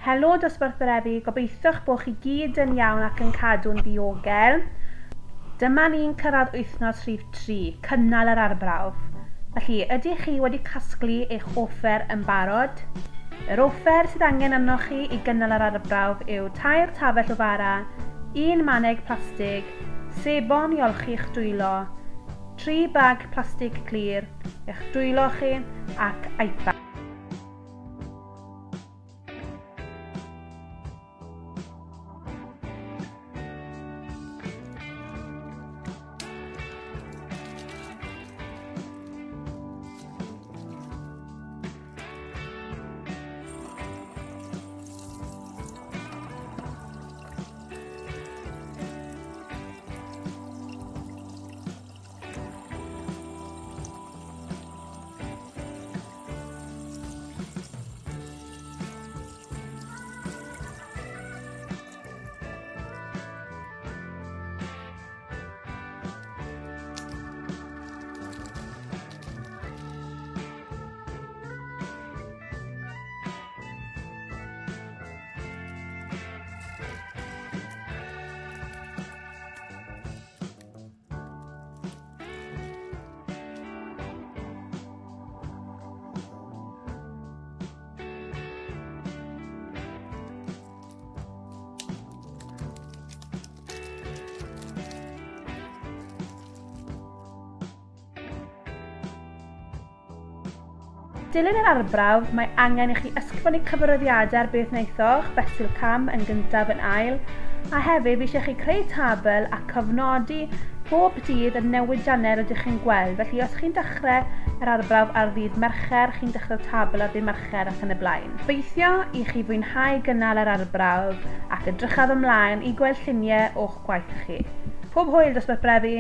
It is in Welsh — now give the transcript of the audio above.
Helo dosbarth Brefi, gobeithio'ch bod chi gyd yn iawn ac yn cadw'n ddiogel. Dyma ni'n cyrraedd wythnos rhif 3, cynnal yr arbrawf. Felly, ydych chi wedi casglu eich offer yn barod? Yr offer sydd angen arnoch chi i gynnal yr arbrawf yw 2 tafell o fara, 1 maneg plastig, sebon i olchi'ch dwylo, 3 bag plastig clir, eich dwylo chi ac iPad. Dilyn yr arbrawf, mae angen i chi ysgrifennu cyfarwyddiadau ar beth wnaethoch, fesul cam yn gyntaf yn ail, a hefyd eisiau chi creu tabl a cofnodi pob dydd y newidiannau rydych chi'n gweld. Felly os chi'n dechrau yr arbrawf ar ddydd Mercher, chi'n dechrau tabl ar ddydd Mercher ac yn y blaen. Gobeithio i chi fwynhau gynnal yr arbrawf ac edrychaf ymlaen i gweld lluniau o'ch gwaith chi. Pob hwyl dosbarth Brefi.